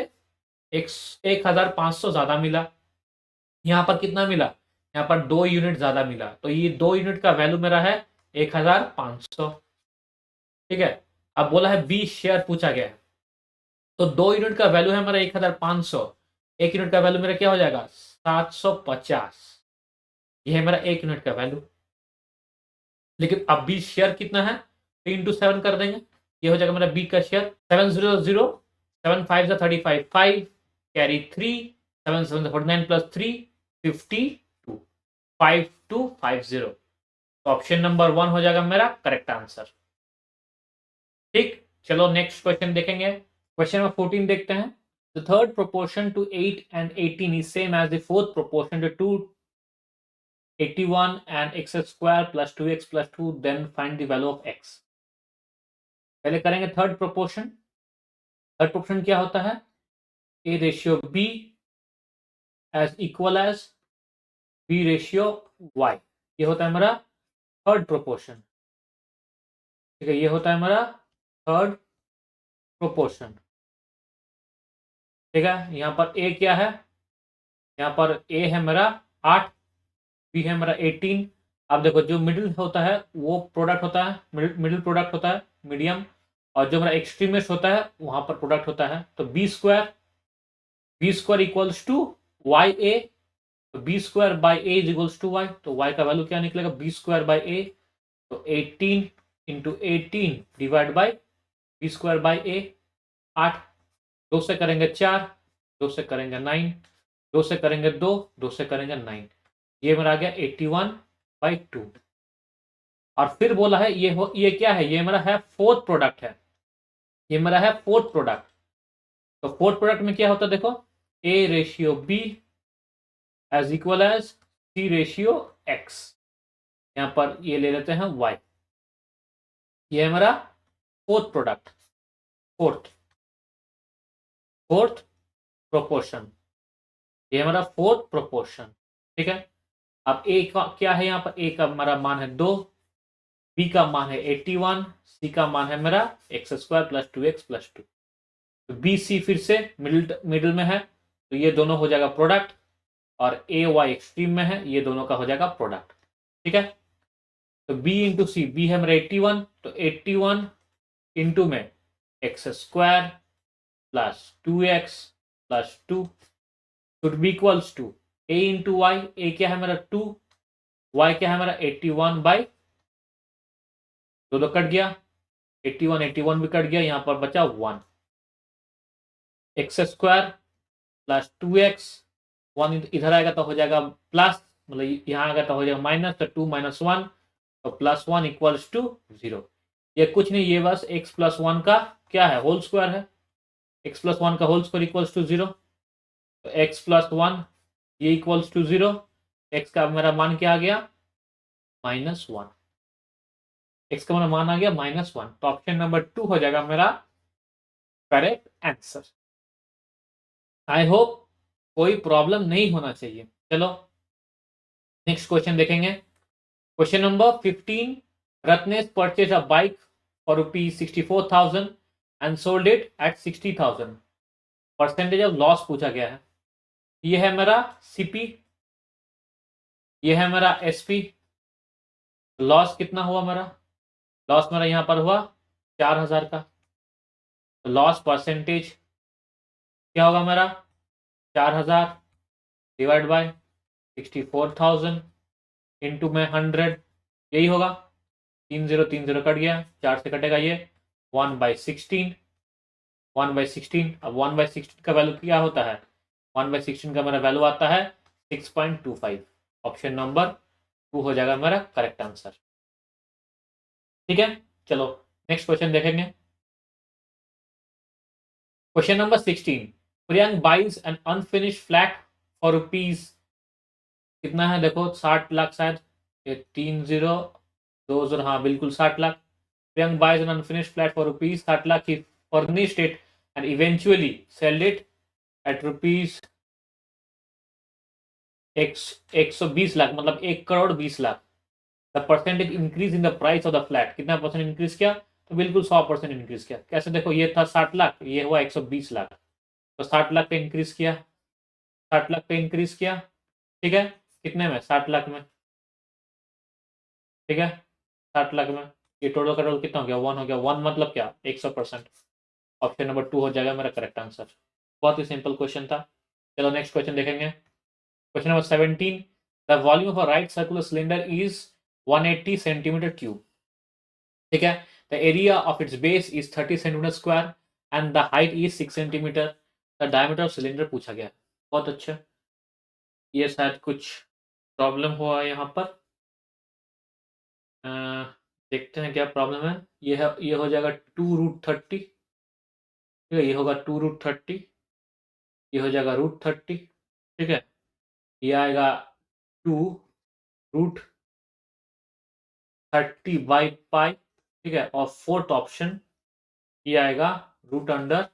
S1: 1500 ज्यादा मिला। यहां पर कितना मिला, यहां पर 2 यूनिट ज्यादा मिला, तो ये 2 यूनिट का वैल्यू मेरा है 1500। ठीक है, अब बोला है बी शेयर पूछा गया है, तो 2 यूनिट का वैल्यू है मेरा 1500, 1 यूनिट का वैल्यू मेरा क्या हो जाएगा 750। ये है मेरा 1 यूनिट का वैल्यू। लेकिन अब बी शेयर कितना है, 3 into 7 कर देंगे, ये हो जाएगा मेरा बी का शेयर 700, 7 5 35, 5 कैरी 3, 7 7 49 प्लस 3 52, 5250। तो ऑप्शन नंबर 1 हो जाएगा मेरा करेक्ट आंसर। ठीक, चलो नेक्स्ट क्वेश्चन देखेंगे। क्वेश्चन नंबर 14 देखते हैं। The third proportion to 8 and 18 is same as the fourth proportion to 2 81 and x square plus 2x plus 2, then find the value of x. पहले करेंगे थर्ड प्रोपोर्शन. थर्ड प्रोपोर्शन क्या होता है? a ratio b as equal as b ratio y. ये होता है हमारा third proportion. ठीक है, ये होता है हमारा थर्ड प्रोपोर्शन. ठीक है, यहाँ पर a क्या है? यहाँ पर a है मेरा 8, b है मेरा 18. अब देखो जो मिडिल होता है वो प्रोडक्ट होता है, मिडिल प्रोडक्ट होता है, मीडियम. और जो मेरा एक्सट्रीमिस्ट होता है वहां पर प्रोडक्ट होता है. तो B square equals to Y A. तो B square by A is equals to Y. तो वाई का वैल्यू क्या निकलेगा? B square by A. तो 18 into 18 divide by B square by A 8. 2 से करेंगे 4, 2 से करेंगे 9, 2 से करेंगे 2, 2 से करेंगे 9. ये मेरा आ गया 81/2. और फिर बोला है ये क्या है? ये मेरा है फोर्थ प्रोडक्ट है. ये मेरा है फोर्थ प्रोडक्ट. तो फोर्थ प्रोडक्ट में क्या होता है देखो, A ratio B as equal as C ratio X. यहां पर ये ले लेते हैं वाई. ये है मेरा फोर्थ प्रोडक्ट, फोर्थ प्रोपोर्शन. ये हमारा फोर्थ प्रोपोर्शन. ठीक है. अब ए का क्या है? यहाँ पर ए का हमारा मान है 2, बी का मान है 81, सी का मान है मेरा x square plus 2x plus 2. तो बी सी फिर से मिडिल में है, तो ये दोनों हो जाएगा प्रोडक्ट. और ए वाई एक्सट्रीम में है, ये दोनों का हो जाएगा प्रोडक्ट. ठीक है. तो b इंटू सी, बी है मेरा 81, तो 81 इंटू में X square plus 2x plus 2 should be equals to a into Y. A क्या है मेरा 2, y क्या है मेरा 81/, दो कट गया, 81 भी कट गया, यहां पर बचा 1. एक्स स्क्वायर प्लस 2x, 1 इधर आएगा तो हो जाएगा प्लस, मतलब यहाँ आएगा तो हो जाएगा माइनस. तो 2 - 1, तो +1 इक्वल्स टू 0. ये कुछ नहीं, ये बस x प्लस 1 का क्या है? होल स्क्वायर है. x प्लस 1 का होल स्क्वायर इक्वल्स टू 0. तो x प्लस 1 ये इक्वल्स टू 0. x का मेरा मान क्या आ गया? -1. x का मेरा मान आ गया -1. तो ऑप्शन नंबर 2 हो जाएगा मेरा करेक्ट आंसर. आई होप कोई प्रॉब्लम नहीं होना चाहिए. चलो नेक्स्ट क्वेश्चन देखेंगे. Question number 15. Ratnesh purchased a bike for rupees 64,000 and sold it at 60,000. Percentage of loss पूछा गया है. ये है मेरा सीपी, ये है मेरा एसपी. लॉस कितना हुआ मेरा? लॉस मेरा यहां पर हुआ 4,000 का. तो लॉस परसेंटेज क्या होगा मेरा? 4,000 डिवाइड बाय 64,000 इंटू में 100. यही होगा. 30 कट गया, 4 से कटेगा ये 1/16. 1/16. अब 1/16 का वैल्यू क्या होता है? 1/16 का मेरा वैल्यू आता है 6.25. ऑप्शन नंबर 2 हो जाएगा मेरा करेक्ट आंसर. ठीक है. चलो नेक्स्ट क्वेश्चन देखेंगे. Question number 16. Priyank buys an unfinished flat for rupees कितना है? देखो 60 लाख शायद. ये 3020, हाँ बिल्कुल 60 lakh. Priyank buys an unfinished flat for rupees 60 lakh. He furnished it and eventually sell it at rupees 120 lakh, मतलब 1,20,00,000. The percentage increase in the price of the flat. कितना percent increase किया? तो बिल्कुल 100% इंक्रीज किया. कैसे? देखो ये था 60 लाख, ये हुआ 120 लाख. तो 60 लाख पे इंक्रीज किया, 60 लाख पे इंक्रीज किया. ठीक है. कितने में? 60 लाख में. ठीक है. 60 लाख में ये टोटल का टोटल कितना हो गया? 1 हो गया. 1 मतलब क्या? 100%. ऑप्शन नंबर 2 हो जाएगा मेरा करेक्ट आंसर. बहुत ही सिंपल क्वेश्चन था. चलो नेक्स्ट क्वेश्चन देखेंगे. Question number 17. The volume of a right circular cylinder is 180 centimetre cube. ठीक है. The area of its base is 30 centimetre square and the height is 6 centimetre. The diameter of cylinder पूछा गया. बहुत अच्छा. ये शायद कुछ प्रॉब्लम हुआ है यहाँ पर. देखते हैं क्या प्रॉब्लम है. ये हो जाएगा 2√30. ठीक है. ये होगा 2√30. ये हो जाएगा √30. ठीक है. ये आएगा 2 रूट 30/π, ठीक है। और फोर्थ ऑप्शन ये आएगा रूट अंडर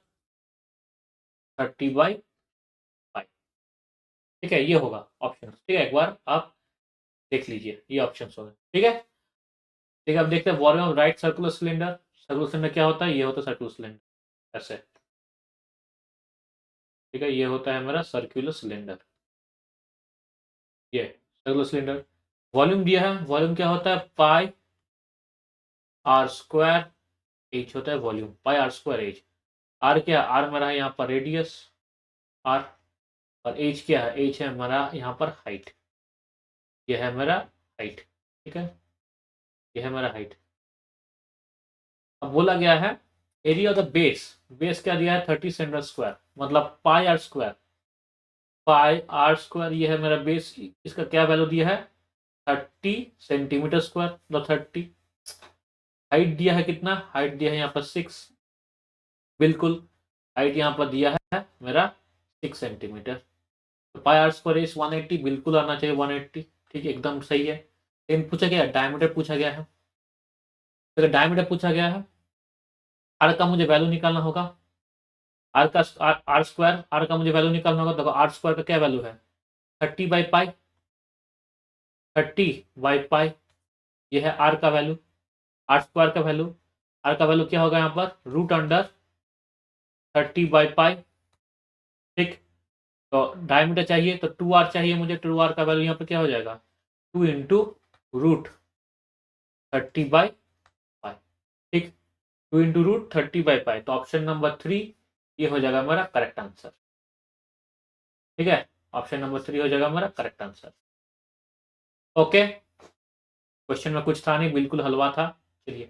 S1: 30/π, ठीक है। ये होगा ऑप्शन, ठीक है। एक बार आप देख लीजिए, ये ऑप्शन होगा, ठीक है। ठीक है, अब देखते हैं volume of right circular cylinder. Circular cylinder क्या होता है? ये होता है सर्कुलर सिलेंडर, ऐसे, ठीक है। ये होता है मेरा सर्कुलर सिलेंडर, ये सर्कुलर सिलेंडर। वॉल्यूम दिया है, वॉल्यूम क्या होता है? पाई आर स्क्वायर एच होता है volume, pi R square H. R क्या? आर मेरा है यहाँ पर रेडियस आर, और एच क्या है? एच है हमारा यहाँ पर हाइट, ये है मेरा हाइट, ठीक है। ये है मेरा हाइट। अब बोला गया है area of the base, base क्या दिया है? 30 सेंटीमीटर स्क्वायर, मतलब pi R square, pi R square ये है मेरा बेस। इसका क्या वैल्यू दिया है? 30 सेंटीमीटर स्क्वायर, मतलब 30। हाइट दिया है कितना? हाइट दिया है यहाँ पर 6, बिल्कुल। हाइट यहाँ पर दिया है मेरा 6 सेंटीमीटर। तो पाई आर स्क्वायर इज 180, बिल्कुल आना चाहिए 180, ठीक है, एकदम सही है। लेकिन पूछा गया है डायमीटर, पूछा गया है। तो डायमीटर पूछा गया है, आर का मुझे वैल्यू निकालना होगा। आर का आर स्क्वायर, आर का मुझे वैल्यू निकालना होगा। देखो आर स्क्वायर का क्या वैल्यू है? 30/π, 30/π, ये है आर का वैल्यू, आर स्क्वायर का वैल्यू। आर का वैल्यू क्या होगा यहाँ पर? रूट अंडर 30/π, ठीक। तो डायमीटर चाहिए तो 2r चाहिए मुझे। 2r का वैल्यू यहाँ पर क्या हो जाएगा? 2 इंटू रूट 30/π, ठीक। 2 इंटू रूट 30/π, तो ऑप्शन नंबर 3 ये हो जाएगा मेरा करेक्ट आंसर, ठीक है। ऑप्शन नंबर 3 हो जाएगा मेरा करेक्ट आंसर। ओके, क्वेश्चन में कुछ था नहीं, बिल्कुल हलवा था। चलिए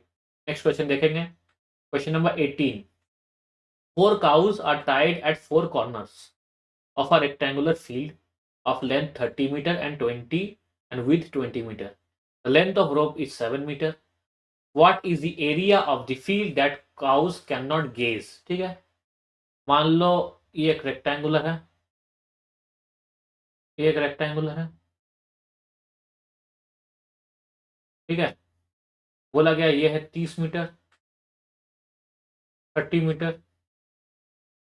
S1: नेक्स्ट क्वेश्चन देखेंगे। Question number 18, 4 cows are tied at 4 corners of a rectangular field of length 30 meter and 20 and width 20 meter. The length of rope is 7 meter. What is the area of the field that cows cannot gaze? ठीक है, मान लो ये एक rectangular है, ये एक rectangular है, ठीक है। बोला गया ये है 30 मीटर, 30 मीटर,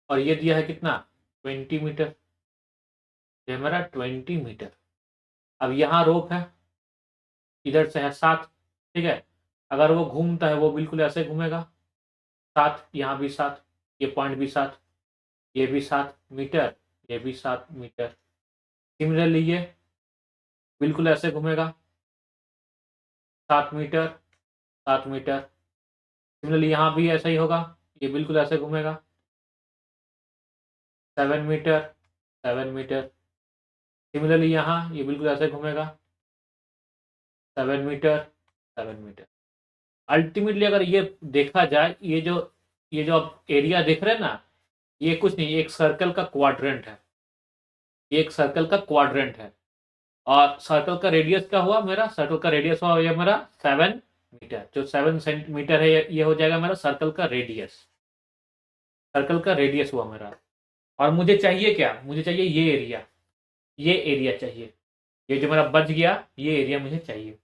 S1: और ये दिया है कितना? 20 मीटर, ये मेरा 20 मीटर। अब यहाँ रोप है, इधर से है 7, ठीक है। अगर वो घूमता है वो बिल्कुल ऐसे घूमेगा, 7, यहाँ भी 7, ये पॉइंट भी 7, ये भी 7 मीटर, ये भी 7 मीटर। सिमिलरली ये बिल्कुल ऐसे घूमेगा, 7 मीटर, 7 मीटर। सिमिलरली यहाँ भी ऐसा ही होगा, ये बिल्कुल ऐसे घूमेगा, 7 मीटर, 7 मीटर। सिमिलरली यहाँ ये बिल्कुल ऐसे घूमेगा, 7 मीटर, 7 मीटर। अल्टीमेटली अगर ये देखा जाए, ये जो आप एरिया देख रहे हैं ना, ये कुछ नहीं, एक सर्कल का क्वाड्रेंट है, ये एक सर्कल का क्वाड्रेंट है। और सर्कल का रेडियस क्या हुआ मेरा? सर्कल का रेडियस हुआ ये मेरा 7 मीटर। जो 7 सेंटीमीटर है ये हो जाएगा मेरा सर्कल का रेडियस, सर्कल का रेडियस हुआ मेरा। और मुझे चाहिए क्या? मुझे चाहिए ये एरिया, ये एरिया चाहिए, ये जो मेरा बच गया ये एरिया मुझे चाहिए,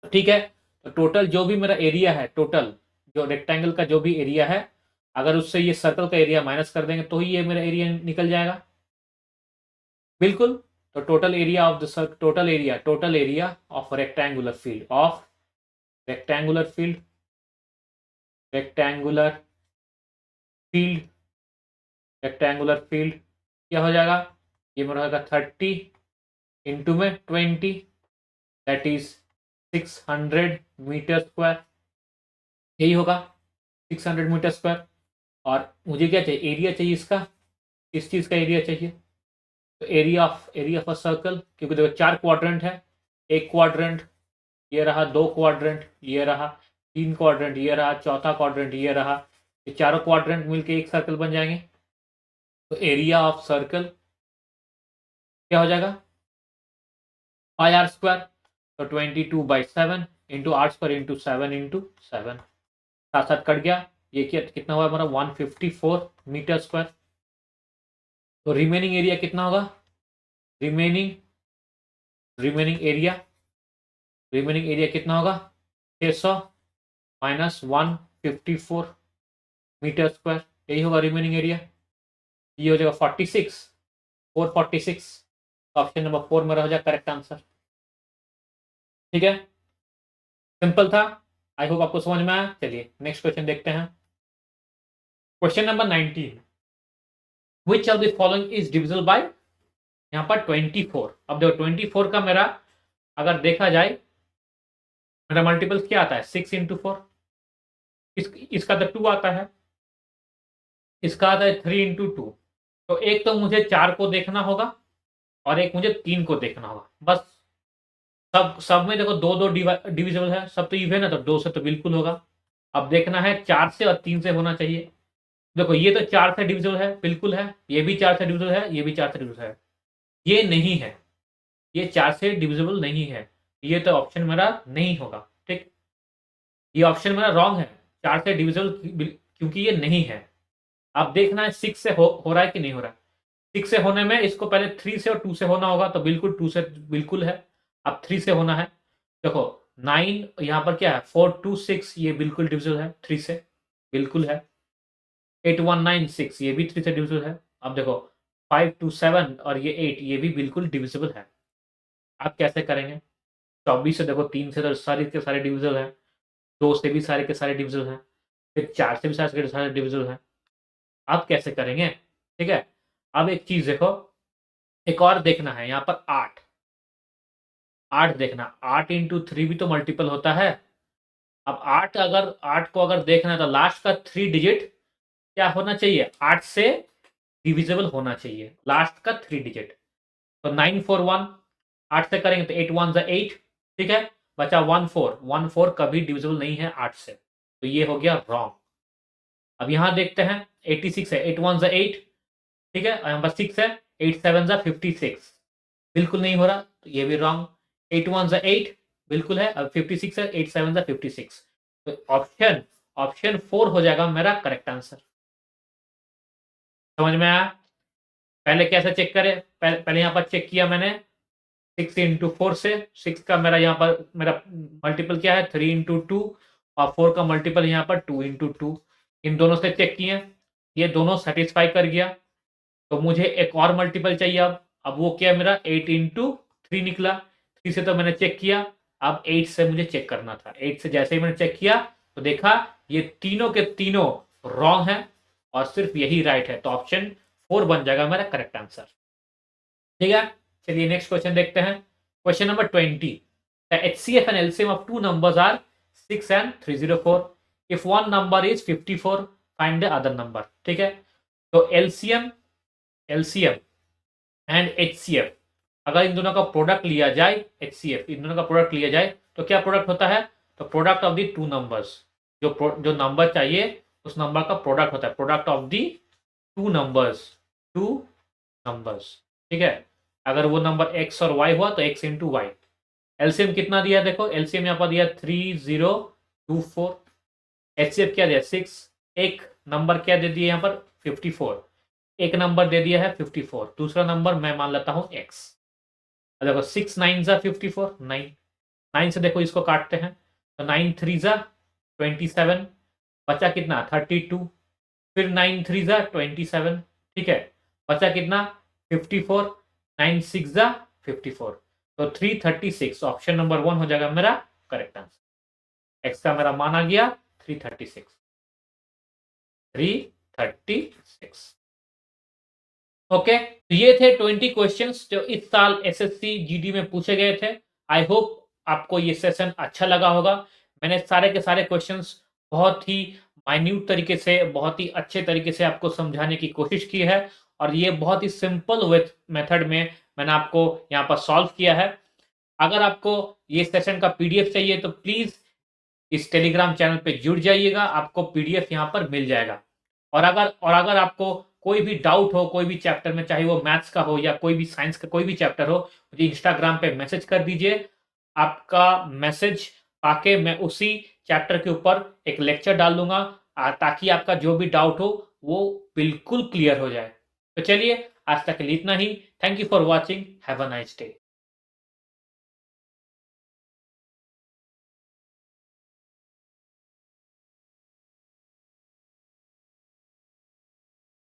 S1: ठीक है। तो टोटल जो भी मेरा एरिया है, टोटल जो रेक्टेंगल का जो भी एरिया है, अगर उससे ये सर्कल का एरिया माइनस कर देंगे तो ही ये मेरा एरिया निकल जाएगा, बिल्कुल। तो total area of the total area of rectangular field, of rectangular field, rectangular field, rectangular field क्या हो जाएगा? ये मेरा होगा 30 इंटू में 20, दैट इज 600 मीटर स्क्वायर, यही होगा 600 मीटर स्क्वायर। और मुझे क्या चाहिए? एरिया चाहिए इसका, इस चीज़ का एरिया चाहिए। तो एरिया ऑफ अ सर्कल, क्योंकि देखो 4 क्वाड्रेंट है, एक क्वाड्रेंट ये रहा, 2 क्वाड्रेंट ये रहा, 3 क्वाड्रेंट ये रहा, चौथा क्वाड्रेंट ये रहा, ये चारों क्वाड्रेंट मिलके एक सर्कल बन जाएंगे। तो एरिया ऑफ सर्कल क्या हो जाएगा? पाई आर स्क्वायर, तो 22/7 इंटू आर स्क्वायर इंटू 7 साथ साथ कट गया, ये कितना हुआ हमारा? 154 मीटर स्क्वायर। तो रिमेनिंग एरिया कितना होगा? रिमेनिंग एरिया रिमेनिंग एरिया कितना होगा 600 माइनस 154 मीटर स्क्वायर, यही होगा रिमेनिंग एरिया। ये हो जाएगा 46 446। ऑप्शन नंबर 4 मेरा हो जाएगा करेक्ट आंसर। ठीक है, सिंपल था। आई होप आपको समझ में आया। चलिए नेक्स्ट क्वेश्चन देखते हैं। Question number 19, which of the following is divisible by, यहाँ पर 24। अब देखो 24 का मेरा अगर देखा जाए, मेरा मल्टीपल क्या आता है 6 इंटू 4। इसका तो 2 आता है, इसका आता है 3 इंटू 2। तो एक तो मुझे 4 को देखना होगा और एक मुझे 3 को देखना होगा। बस सब सब में देखो दो दो डिविजिबल है, सब तो इवन है, तो 2 से तो बिल्कुल होगा। अब देखना है 4 से और 3 से होना चाहिए। देखो ये तो 4 से डिविजिबल है, बिल्कुल है। ये भी 4 से डिविजिबल है, ये भी 4 से डिविजिबल है। ये नहीं है, ये 4 से डिविजिबल नहीं है। ये तो ऑप्शन मेरा नहीं होगा। ठीक, ये ऑप्शन मेरा रॉन्ग है, 4 से डिविजिबल, क्योंकि ये नहीं है। अब देखना है 6 से हो रहा है कि नहीं हो रहा है। 6 से होने में इसको पहले 3 से और 2 से होना होगा, तो बिल्कुल 2 से बिल्कुल है। अब 3 से होना है। देखो 9 यहाँ पर क्या है 4 2 6, ये बिल्कुल डिविजिबल है 3 से, बिल्कुल है। 8 1 9 6, ये भी 3 से डिविजिबल है। अब देखो 5 2 7 और ये 8, ये भी बिल्कुल डिविजिबल है। आप कैसे करेंगे? 24 से देखो 3 से तो सारे के सारे डिविजिबल है, 2 से भी सारे के सारे डिविजिबल हैं, फिर 4 से भी सारे के सारे डिविजिबल हैं। आप कैसे करेंगे? ठीक है, अब एक चीज देखो, एक और देखना है यहाँ पर 8। 8 देखना, 8 इंटू 3 भी तो मल्टीपल होता है। अब 8 को अगर देखना है तो लास्ट का 3 डिजिट क्या होना चाहिए, 8 से डिविजिबल होना चाहिए, लास्ट का 3 डिजिट। तो 941 8 से करेंगे तो 8 1 8। ठीक है, बचा 14 कभी डिविजिबल नहीं है 8 से, तो ये हो गया रॉन्ग। अब यहां देखते हैं 86 है, 8 1 8। ठीक है, यहाँ पर 6 है, 8 7 56, बिल्कुल नहीं हो रहा, तो ये भी रॉन्ग। 8 1 8 बिल्कुल है, अब 56 है, 8 7 56। तो ऑप्शन ऑप्शन 4 हो जाएगा मेरा करेक्ट आंसर। समझ में आया? पहले कैसे चेक करें? पहले यहाँ पर चेक किया मैंने 6 इंटू 4 से। 6 का मेरा यहाँ पर मेरा मल्टीपल क्या है 3 इंटू 2, और 4 का मल्टीपल यहाँ पर 2 इंटू 2। इन दोनों से चेक किए, ये दोनों सेटिस्फाई कर गया। तो मुझे एक और मल्टीपल चाहिए। अब वो क्या मेरा 8 इंटू 3 निकला। 3 से तो मैंने चेक किया, अब 8 से मुझे चेक करना था। 8 से जैसे ही मैंने चेक किया तो देखा ये तीनों के तीनों रॉन्ग है और सिर्फ यही राइट है, तो ऑप्शन 4 बन जाएगा मेरा करेक्ट आंसर। ठीक है, चलिए नेक्स्ट क्वेश्चन देखते हैं। Question number 20, the HCF and LCM of two numbers are 6 and 304. If one number is 54, find the other number. ठीक है, तो LCM एंड HCF, अगर इन दोनों का प्रोडक्ट लिया जाए, HCF इन दोनों का प्रोडक्ट लिया जाए तो क्या प्रोडक्ट होता है? तो product of the two numbers, जो नंबर चाहिए उस नंबर का प्रोडक्ट होता है, product of the two numbers. ठीक है, अगर वो नंबर x और y हुआ तो x इंटू वाई। एलसीएम कितना दिया है? देखो एलसीएम यहाँ पर दिया 3024। HCF क्या दिया 6। एक नंबर क्या दे दिया यहाँ पर 54, एक नंबर दे दिया है 54, दूसरा नंबर मैं मान लेता हूँ x। देखो 6 9 जा 54, 9 से देखो इसको काटते हैं तो 9 3 जा 27, बचा कितना 32, फिर 9 3 जा 27। ठीक है, बचा कितना 54, 9 6 जा 54, तो 336। ऑप्शन नंबर 1 हो जाएगा मेरा करेक्ट आंसर। एक्स का मेरा मान आ गया 336। ओके, तो ये थे 20 क्वेश्चंस जो इस साल एसएससी जीडी में पूछे गए थे। आई होप आपको ये सेशन अच्छा लगा होगा। मैंने सारे के सारे क्वेश्चंस बहुत ही माइन्यूट तरीके से, बहुत ही अच्छे तरीके से आपको समझाने की कोशिश की है, और ये बहुत ही सिंपल मेथड में मैंने आपको यहाँ पर सॉल्व किया है। अगर आपको ये सेशन का पीडीएफ चाहिए तो प्लीज इस टेलीग्राम चैनल पे जुड़ जाइएगा, आपको पीडीएफ यहाँ पर मिल जाएगा। और अगर आपको कोई भी डाउट हो कोई भी चैप्टर में, चाहे वो मैथ्स का हो या कोई भी साइंस का कोई भी चैप्टर हो, मुझे इंस्टाग्राम पे मैसेज कर दीजिए। आपका मैसेज पाके मैं उसी चैप्टर के ऊपर एक लेक्चर डाल दूंगा, ताकि आपका जो भी डाउट हो वो बिल्कुल क्लियर हो जाए। तो चलिए आज तक के लिए इतना ही। Thank you for watching, have a nice day.